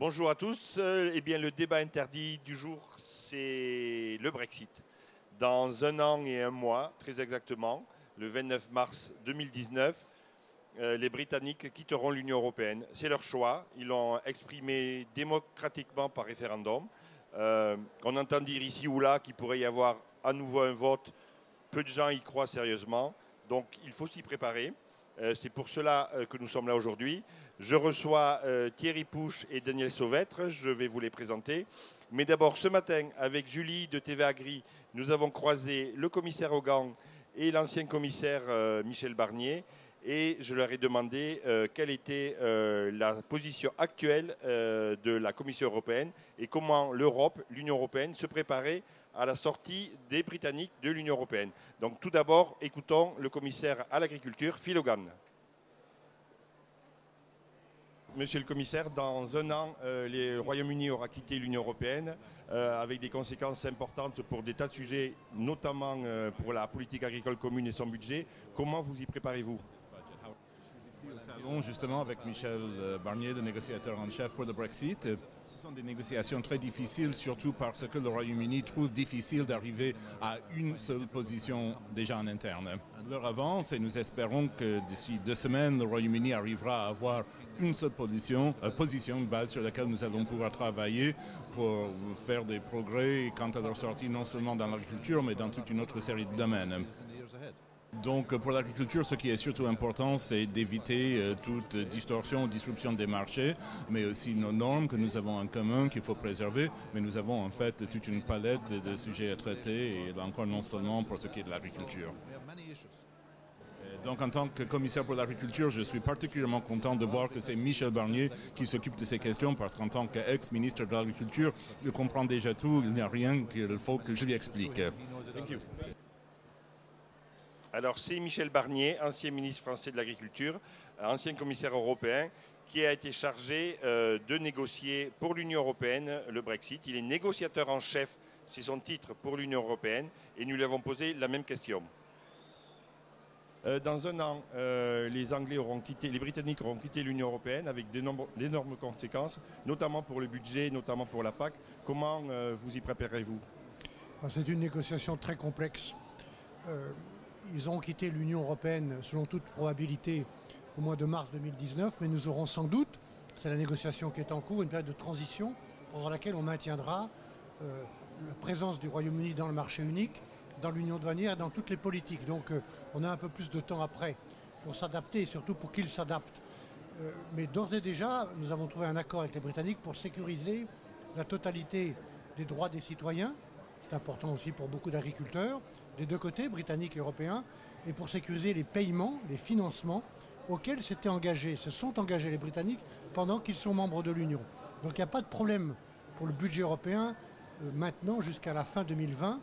Bonjour à tous. Eh bien, le débat interdit du jour, c'est le Brexit. Dans 1 an et 1 mois, très exactement, le 29 mars 2019, les Britanniques quitteront l'Union européenne. C'est leur choix. Ils l'ont exprimé démocratiquement par référendum. On entend dire ici ou là qu'il pourrait y avoir à nouveau un vote. Peu de gens y croient sérieusement. Donc, il faut s'y préparer. C'est pour cela que nous sommes là aujourd'hui. Je reçois Thierry Pouche et Daniel Sauvêtre. Je vais vous les présenter. Mais d'abord, ce matin, avec Julie de TVA Agri, nous avons croisé le commissaire Hogan et l'ancien commissaire Michel Barnier. Et je leur ai demandé quelle était la position actuelle de la Commission européenne et comment l'Europe, l'Union européenne, se préparait à la sortie des Britanniques de l'Union européenne. Donc tout d'abord, écoutons le commissaire à l'agriculture, Phil Hogan. Monsieur le commissaire, dans 1 an, le Royaume-Uni aura quitté l'Union européenne avec des conséquences importantes pour des tas de sujets, notamment pour la politique agricole commune et son budget. Comment vous y préparez-vous ? Au salon, justement, avec Michel Barnier, le négociateur en chef pour le Brexit. Ce sont des négociations très difficiles, surtout parce que le Royaume-Uni trouve difficile d'arriver à une seule position déjà en interne. Leur avance, et nous espérons que d'ici 2 semaines, le Royaume-Uni arrivera à avoir une seule position, une base sur laquelle nous allons pouvoir travailler pour faire des progrès quant à leur sortie, non seulement dans l'agriculture, mais dans toute une autre série de domaines. Donc pour l'agriculture, ce qui est surtout important, c'est d'éviter toute distorsion ou disruption des marchés, mais aussi nos normes que nous avons en commun, qu'il faut préserver. Mais nous avons en fait toute une palette de sujets à traiter, et là encore non seulement pour ce qui est de l'agriculture. Donc en tant que commissaire pour l'agriculture, je suis particulièrement content de voir que c'est Michel Barnier qui s'occupe de ces questions, parce qu'en tant qu'ex-ministre de l'Agriculture, il comprend déjà tout, il n'y a rien qu'il faut que je lui explique. Thank you. Alors, c'est Michel Barnier, ancien ministre français de l'Agriculture, ancien commissaire européen, qui a été chargé de négocier pour l'Union européenne le Brexit. Il est négociateur en chef, c'est son titre, pour l'Union européenne, et nous lui avons posé la même question. Dans 1 an, les Britanniques auront quitté l'Union européenne avec d'énormes conséquences, notamment pour le budget, notamment pour la PAC. Comment vous y préparez-vous ? C'est une négociation très complexe. Ils auront quitté l'Union européenne, selon toute probabilité, au mois de mars 2019, mais nous aurons sans doute, c'est la négociation qui est en cours, une période de transition pendant laquelle on maintiendra la présence du Royaume-Uni dans le marché unique, dans l'union douanière et dans toutes les politiques. Donc on a un peu plus de temps après pour s'adapter et surtout pour qu'ils s'adaptent. Mais d'ores et déjà, nous avons trouvé un accord avec les Britanniques pour sécuriser la totalité des droits des citoyens. C'est important aussi pour beaucoup d'agriculteurs, des deux côtés, britanniques et européens, et pour sécuriser les paiements, les financements auxquels se sont engagés les Britanniques pendant qu'ils sont membres de l'Union. Donc il n'y a pas de problème pour le budget européen maintenant jusqu'à la fin 2020.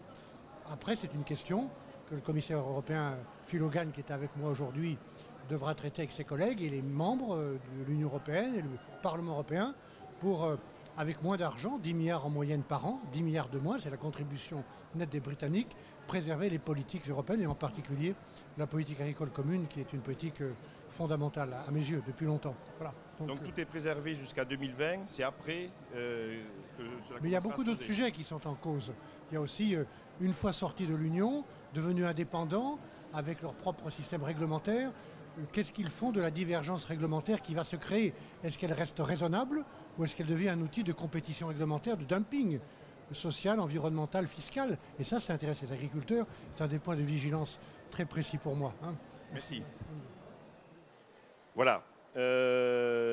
Après, c'est une question que le commissaire européen Phil Hogan, qui est avec moi aujourd'hui, devra traiter avec ses collègues et les membres de l'Union européenne et le Parlement européen pour... avec moins d'argent, 10 milliards en moyenne par an, 10 milliards de moins, c'est la contribution nette des Britanniques, préserver les politiques européennes et en particulier la politique agricole commune qui est une politique fondamentale à mes yeux depuis longtemps. Voilà. Donc tout est préservé jusqu'à 2020, c'est après que cela. Mais il y a beaucoup d'autres sujets qui sont en cause. Il y a aussi, une fois sortis de l'Union, devenus indépendants, avec leur propre système réglementaire, qu'est-ce qu'ils font de la divergence réglementaire qui va se créer? Est-ce qu'elle reste raisonnable ou est-ce qu'elle devient un outil de compétition réglementaire, de dumping social, environnemental, fiscal? Et ça intéresse les agriculteurs. C'est un des points de vigilance très précis pour moi. Merci. Voilà.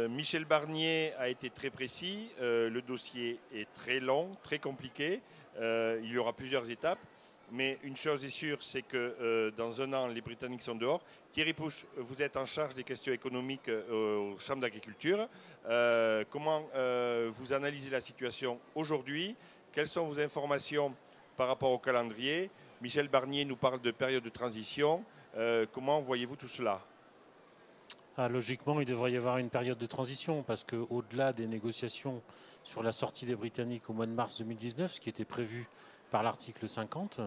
Michel Barnier a été très précis. Le dossier est très long, très compliqué. Il y aura plusieurs étapes. Mais une chose est sûre, c'est que dans 1 an, les Britanniques sont dehors. Thierry Pouche, vous êtes en charge des questions économiques aux chambres d'agriculture. Comment vous analysez la situation aujourd'hui? Quelles sont vos informations par rapport au calendrier? Michel Barnier nous parle de période de transition. Comment voyez-vous tout cela? Logiquement, il devrait y avoir une période de transition parce qu'au-delà des négociations sur la sortie des Britanniques au mois de mars 2019, ce qui était prévu par l'article 50,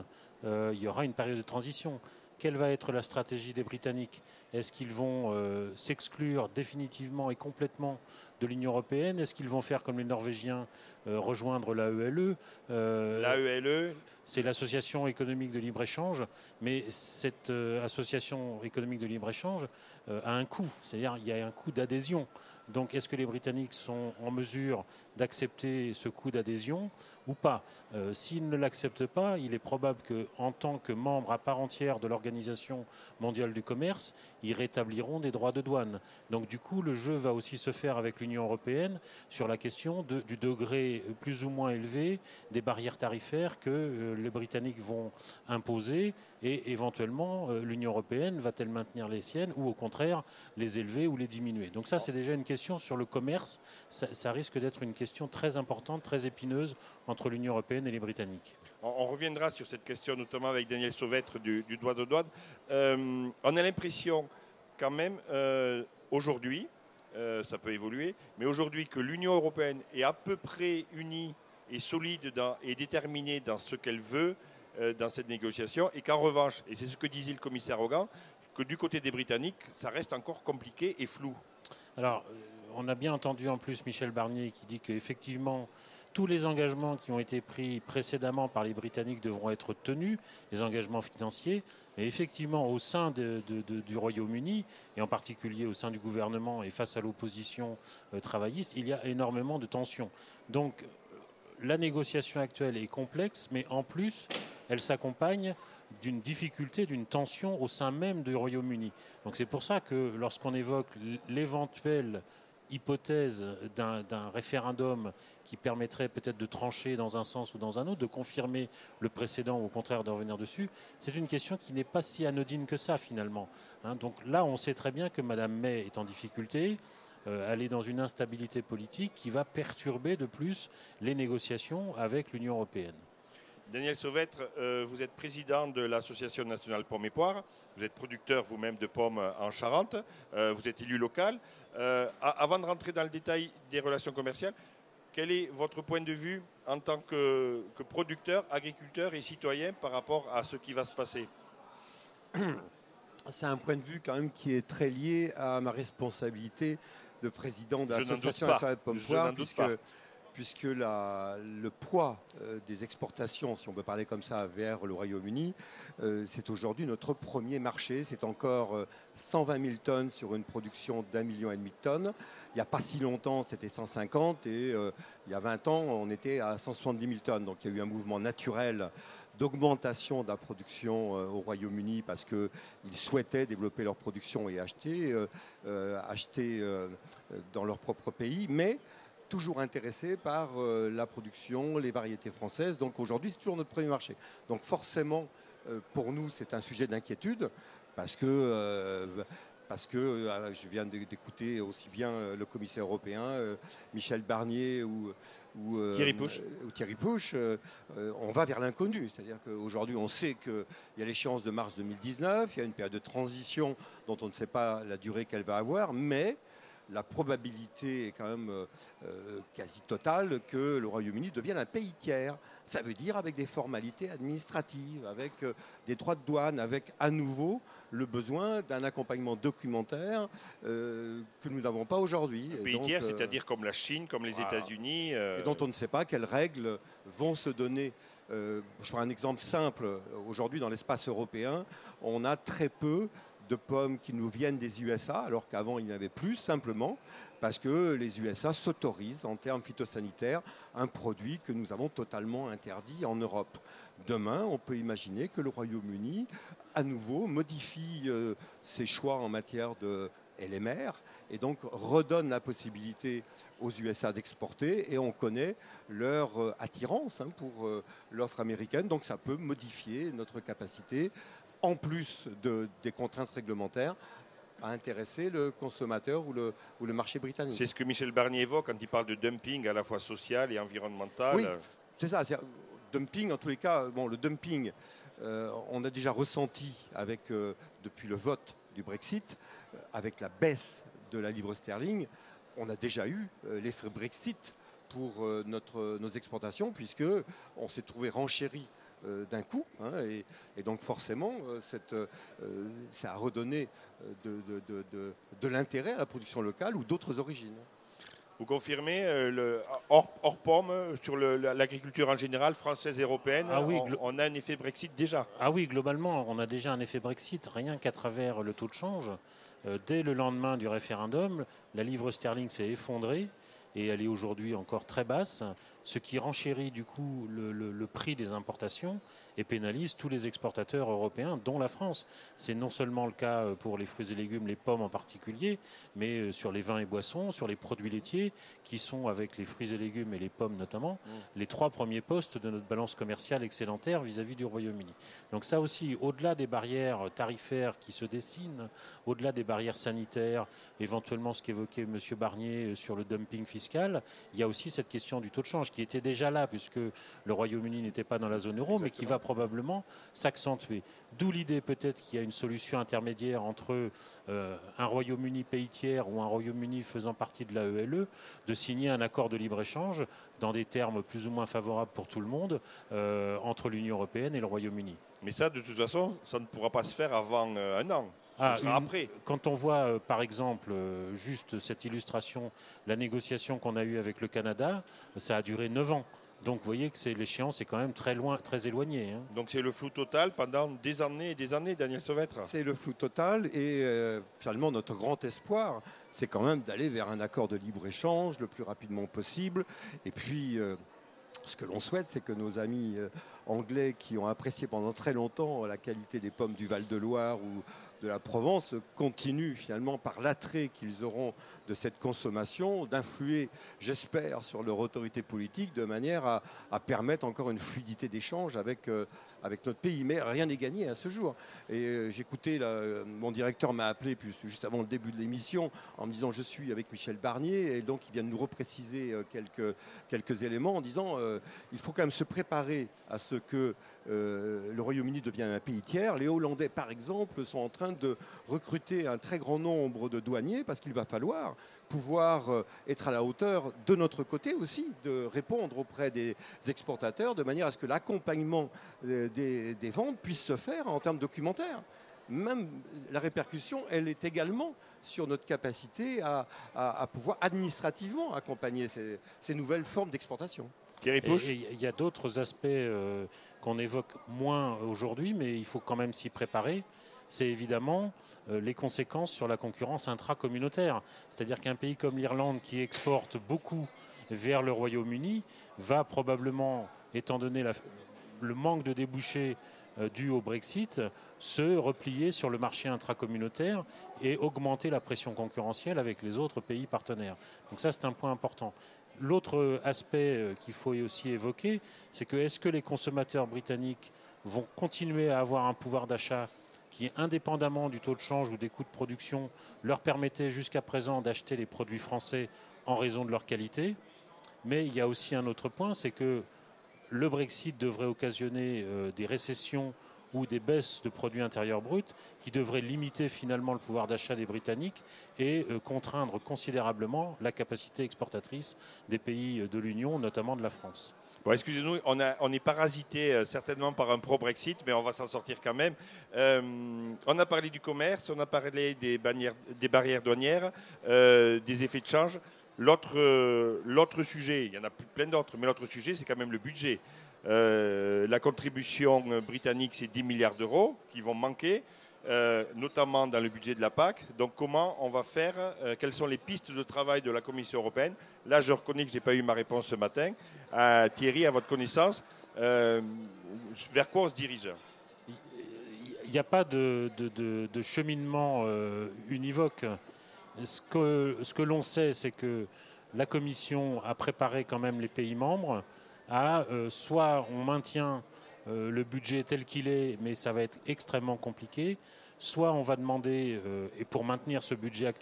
il y aura une période de transition. quelle va être la stratégie des Britanniques? Est-ce qu'ils vont s'exclure définitivement et complètement de l'Union européenne? Est-ce qu'ils vont faire comme les Norvégiens, rejoindre l'AELE? L'AELE, c'est l'association économique de libre-échange, mais cette association économique de libre-échange a un coût, c'est-à-dire il y a un coût d'adhésion. Donc est-ce que les Britanniques sont en mesure d'accepter ce coût d'adhésion ou pas? S'ils ne l'acceptent pas, il est probable qu'en tant que membre à part entière de l'Organisation mondiale du commerce, ils rétabliront des droits de douane. Donc du coup, le jeu va aussi se faire avec l'Union européenne sur la question du degré plus ou moins élevé des barrières tarifaires que les Britanniques vont imposer et éventuellement l'Union européenne va-t-elle maintenir les siennes ou au contraire les élever ou les diminuer. Donc ça, c'est déjà une question sur le commerce. Ça risque d'être une question très importante, très épineuse entre l'Union européenne et les Britanniques. On reviendra sur cette question, notamment avec Daniel Sauvêtre du droit de douane. On a l'impression quand même, aujourd'hui, ça peut évoluer, mais aujourd'hui que l'Union européenne est à peu près unie et solide et déterminée dans ce qu'elle veut dans cette négociation, et qu'en revanche, et c'est ce que disait le commissaire Hogan, que du côté des Britanniques, ça reste encore compliqué et flou. Alors, on a bien entendu en plus Michel Barnier qui dit qu'effectivement, tous les engagements qui ont été pris précédemment par les Britanniques devront être tenus, les engagements financiers. Mais effectivement, au sein du Royaume-Uni, et en particulier au sein du gouvernement et face à l'opposition travailliste, il y a énormément de tensions. Donc, la négociation actuelle est complexe, mais en plus, elle s'accompagne d'une difficulté, d'une tension au sein même du Royaume-Uni. Donc c'est pour ça que lorsqu'on évoque l'éventuelle hypothèse d'un référendum qui permettrait peut-être de trancher dans un sens ou dans un autre, de confirmer le précédent ou au contraire de revenir dessus, c'est une question qui n'est pas si anodine que ça finalement. Donc là, on sait très bien que Mme May est en difficulté. Elle est dans une instabilité politique qui va perturber de plus les négociations avec l'Union européenne. Daniel Sauvêtre, vous êtes président de l'Association nationale Pommes et Poires. Vous êtes producteur vous-même de pommes en Charente. Vous êtes élu local. Avant de rentrer dans le détail des relations commerciales, quel est votre point de vue en tant que producteur, agriculteur et citoyen par rapport à ce qui va se passer? C'est un point de vue quand même qui est très lié à ma responsabilité de président de l'Association nationale Pommes et Poires, puisque le poids des exportations, si on peut parler comme ça, vers le Royaume-Uni, c'est aujourd'hui notre premier marché. C'est encore 120 000 tonnes sur une production d'1,5 million de tonnes. Il n'y a pas si longtemps, c'était 150 et il y a 20 ans, on était à 170 000 tonnes. Donc il y a eu un mouvement naturel d'augmentation de la production au Royaume-Uni parce qu'ils souhaitaient développer leur production et acheter dans leur propre pays. Mais toujours intéressés par la production, les variétés françaises. Donc aujourd'hui, c'est toujours notre premier marché. Donc forcément, pour nous, c'est un sujet d'inquiétude parce que je viens d'écouter aussi bien le commissaire européen, Michel Barnier ou Thierry Pouch, on va vers l'inconnu. C'est-à-dire qu'aujourd'hui, on sait qu'il y a l'échéance de mars 2019, il y a une période de transition dont on ne sait pas la durée qu'elle va avoir, mais la probabilité est quand même quasi totale que le Royaume-Uni devienne un pays tiers. Ça veut dire avec des formalités administratives, avec des droits de douane, avec à nouveau le besoin d'un accompagnement documentaire que nous n'avons pas aujourd'hui. Un pays tiers, c'est-à-dire comme la Chine, comme les États-Unis. Et dont on ne sait pas quelles règles vont se donner. Je ferai un exemple simple. Aujourd'hui, dans l'espace européen, on a très peu de pommes qui nous viennent des USA, alors qu'avant il n'y en avait plus, simplement parce que les USA s'autorisent en termes phytosanitaires un produit que nous avons totalement interdit en Europe. Demain, on peut imaginer que le Royaume-Uni, à nouveau, modifie ses choix en matière de LMR et donc redonne la possibilité aux USA d'exporter, et on connaît leur attirance pour l'offre américaine, donc ça peut modifier notre capacité en plus des contraintes réglementaires, à intéresser le consommateur ou le marché britannique. C'est ce que Michel Barnier évoque quand il parle de dumping à la fois social et environnemental. Oui, c'est ça. Dumping, en tous les cas, le dumping, on a déjà ressenti depuis le vote du Brexit, avec la baisse de la livre sterling, on a déjà eu l'effet Brexit pour nos exportations, puisqu'on s'est trouvé renchéri d'un coup. Hein, et donc forcément, ça a redonné de l'intérêt à la production locale ou d'autres origines. Vous confirmez, hors pomme, sur l'agriculture en général, française et européenne, on a un effet Brexit déjà? Ah oui, globalement, on a déjà un effet Brexit, rien qu'à travers le taux de change. Dès le lendemain du référendum, la livre sterling s'est effondrée et elle est aujourd'hui encore très basse, ce qui renchérit du coup le prix des importations et pénalise tous les exportateurs européens, dont la France. C'est non seulement le cas pour les fruits et légumes, les pommes en particulier, mais sur les vins et boissons, sur les produits laitiers, qui sont, avec les fruits et légumes et les pommes notamment, les 3 premiers postes de notre balance commerciale excédentaire vis-à-vis du Royaume-Uni. Donc ça aussi, au-delà des barrières tarifaires qui se dessinent, au-delà des barrières sanitaires, éventuellement ce qu'évoquait M. Barnier sur le dumping fiscal, il y a aussi cette question du taux de change qui était déjà là, puisque le Royaume-Uni n'était pas dans la zone euro, mais qui va probablement s'accentuer. D'où l'idée peut-être qu'il y a une solution intermédiaire entre un Royaume-Uni pays tiers ou un Royaume-Uni faisant partie de l'AELE, de signer un accord de libre-échange dans des termes plus ou moins favorables pour tout le monde entre l'Union européenne et le Royaume-Uni. Mais ça, de toute façon, ça ne pourra pas se faire avant un an. Après. Quand on voit, par exemple, juste cette illustration, la négociation qu'on a eue avec le Canada, ça a duré 9 ans. Donc vous voyez que l'échéance est quand même très loin, très éloignée. Hein. Donc c'est le flou total pendant des années et des années, Daniel Sauvêtre. C'est le flou total et finalement notre grand espoir, c'est quand même d'aller vers un accord de libre-échange le plus rapidement possible. Et puis ce que l'on souhaite, c'est que nos amis anglais qui ont apprécié pendant très longtemps la qualité des pommes du Val-de-Loire ou de la Provence continuent finalement par l'attrait qu'ils auront de cette consommation d'influer, j'espère, sur leur autorité politique de manière à permettre encore une fluidité d'échange avec notre pays. Mais rien n'est gagné à ce jour. Et j'écoutais, mon directeur m'a appelé juste avant le début de l'émission en me disant je suis avec Michel Barnier et donc il vient de nous repréciser quelques éléments en disant il faut quand même se préparer à ce que le Royaume-Uni devienne un pays tiers. Les Hollandais, par exemple, sont en train de recruter un très grand nombre de douaniers parce qu'il va falloir pouvoir être à la hauteur de notre côté aussi, de répondre auprès des exportateurs de manière à ce que l'accompagnement des ventes puisse se faire en termes documentaires. Même la répercussion, elle est également sur notre capacité à pouvoir administrativement accompagner ces nouvelles formes d'exportation. Il y a d'autres aspects qu'on évoque moins aujourd'hui, mais il faut quand même s'y préparer. C'est évidemment les conséquences sur la concurrence intracommunautaire. C'est-à-dire qu'un pays comme l'Irlande, qui exporte beaucoup vers le Royaume-Uni, va probablement, étant donné le manque de débouchés dû au Brexit, se replier sur le marché intracommunautaire et augmenter la pression concurrentielle avec les autres pays partenaires. Donc ça, c'est un point important. L'autre aspect qu'il faut aussi évoquer, c'est que est-ce que les consommateurs britanniques vont continuer à avoir un pouvoir d'achat qui, indépendamment du taux de change ou des coûts de production, leur permettait jusqu'à présent d'acheter les produits français en raison de leur qualité. Mais il y a aussi un autre point, c'est que le Brexit devrait occasionner des récessions ou des baisses de produits intérieurs bruts qui devraient limiter finalement le pouvoir d'achat des Britanniques et contraindre considérablement la capacité exportatrice des pays de l'Union, notamment de la France. Bon, excusez-nous, on est parasité certainement par un pro-Brexit, mais on va s'en sortir quand même. On a parlé du commerce, on a parlé des barrières douanières, des effets de change. L'autre sujet, il y en a plein d'autres, mais l'autre sujet, c'est quand même le budget. La contribution britannique, c'est 10 milliards d'euros qui vont manquer, notamment dans le budget de la PAC. Donc comment on va faire, quelles sont les pistes de travail de la Commission européenne? Là, je reconnais que je n'ai pas eu ma réponse ce matin. Thierry, à votre connaissance, vers quoi on se dirige? Il n'y a pas de cheminement univoque. Ce que l'on sait, c'est que la Commission a préparé quand même les pays membres à soit on maintient le budget tel qu'il est, mais ça va être extrêmement compliqué, soit on va demander, et pour maintenir ce budget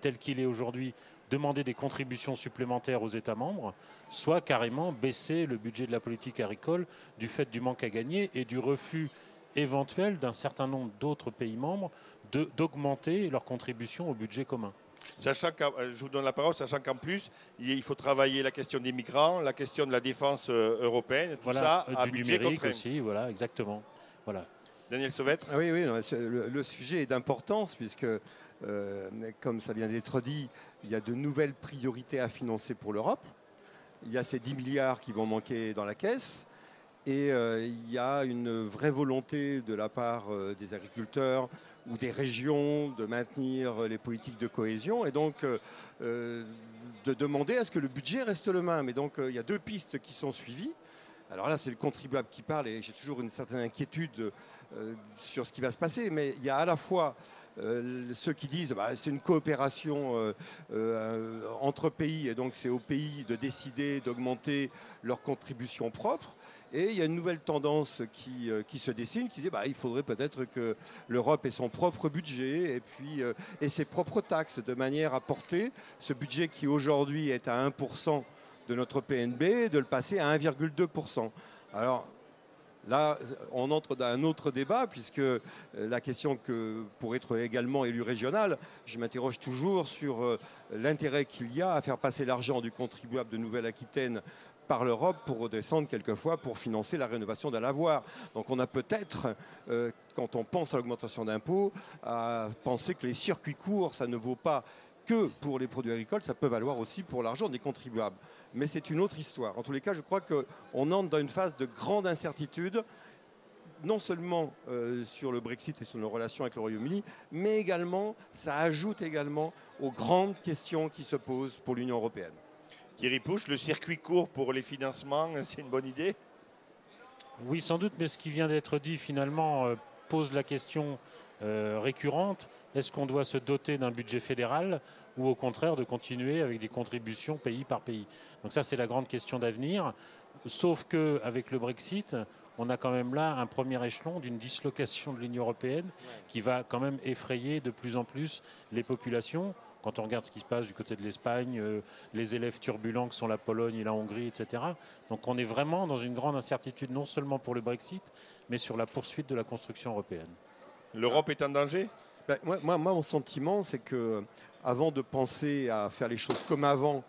tel qu'il est aujourd'hui, demander des contributions supplémentaires aux États membres, soit carrément baisser le budget de la politique agricole du fait du manque à gagner et du refus éventuel d'un certain nombre d'autres pays membres d'augmenter leur contribution au budget commun. Je vous donne la parole, sachant qu'en plus, il faut travailler la question des migrants, la question de la défense européenne, tout ça à du budget numérique contraint. aussi, voilà, exactement. Voilà. Daniel Sauvêtre. Oui, le sujet est d'importance puisque, comme ça vient d'être dit, il y a de nouvelles priorités à financer pour l'Europe. Il y a ces 10 milliards qui vont manquer dans la caisse. Et il y a une vraie volonté de la part des agriculteurs ou des régions de maintenir les politiques de cohésion et donc de demander à ce que le budget reste le même. Et donc il y a deux pistes qui sont suivies. Alors là, c'est le contribuable qui parle et j'ai toujours une certaine inquiétude sur ce qui va se passer. Mais il y a à la fois ceux qui disent que c'est une coopération entre pays et donc c'est aux pays de décider d'augmenter leur contribution propre. Et il y a une nouvelle tendance qui se dessine, qui dit il faudrait peut-être que l'Europe ait son propre budget et puis et ses propres taxes, de manière à porter ce budget qui aujourd'hui est à 1% de notre PNB, de le passer à 1,2%. Alors là, on entre dans un autre débat, puisque la question que pour être également élu régional, je m'interroge toujours sur l'intérêt qu'il y a à faire passer l'argent du contribuable de Nouvelle-Aquitaine par l'Europe pour redescendre quelquefois pour financer la rénovation d'un lavoir. Donc on a peut-être, quand on pense à l'augmentation d'impôts, à penser que les circuits courts, ça ne vaut pas que pour les produits agricoles, ça peut valoir aussi pour l'argent des contribuables. Mais c'est une autre histoire. En tous les cas, je crois qu'on entre dans une phase de grande incertitude, non seulement sur le Brexit et sur nos relations avec le Royaume-Uni, mais également, ça ajoute également aux grandes questions qui se posent pour l'Union européenne. Thierry Pouche, le circuit court pour les financements, c'est une bonne idée? Oui, sans doute, mais ce qui vient d'être dit finalement pose la question récurrente. Est-ce qu'on doit se doter d'un budget fédéral ou au contraire de continuer avec des contributions pays par pays? Donc ça, c'est la grande question d'avenir. Sauf qu'avec le Brexit, on a quand même là un premier échelon d'une dislocation de l'Union européenne qui va quand même effrayer de plus en plus les populations. Quand on regarde ce qui se passe du côté de l'Espagne, les élèves turbulents que sont la Pologne et la Hongrie, etc. Donc on est vraiment dans une grande incertitude, non seulement pour le Brexit, mais sur la poursuite de la construction européenne. L'Europe est en danger? Moi, mon sentiment, c'est que avant de penser à faire les choses comme avant,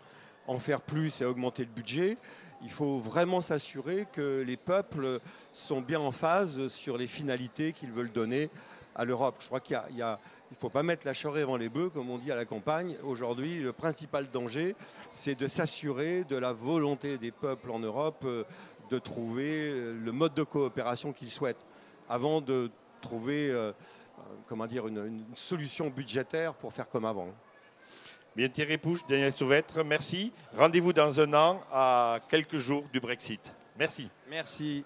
en faire plus et augmenter le budget, il faut vraiment s'assurer que les peuples sont bien en phase sur les finalités qu'ils veulent donner à l'Europe. Je crois qu'il ne faut pas mettre la charrue avant les bœufs, comme on dit à la campagne. Aujourd'hui, le principal danger, c'est de s'assurer de la volonté des peuples en Europe de trouver le mode de coopération qu'ils souhaitent, avant de trouver une solution budgétaire pour faire comme avant. Bien, Thierry Pouche, Daniel Sauvêtre, merci. Rendez-vous dans un an à quelques jours du Brexit. Merci. Merci.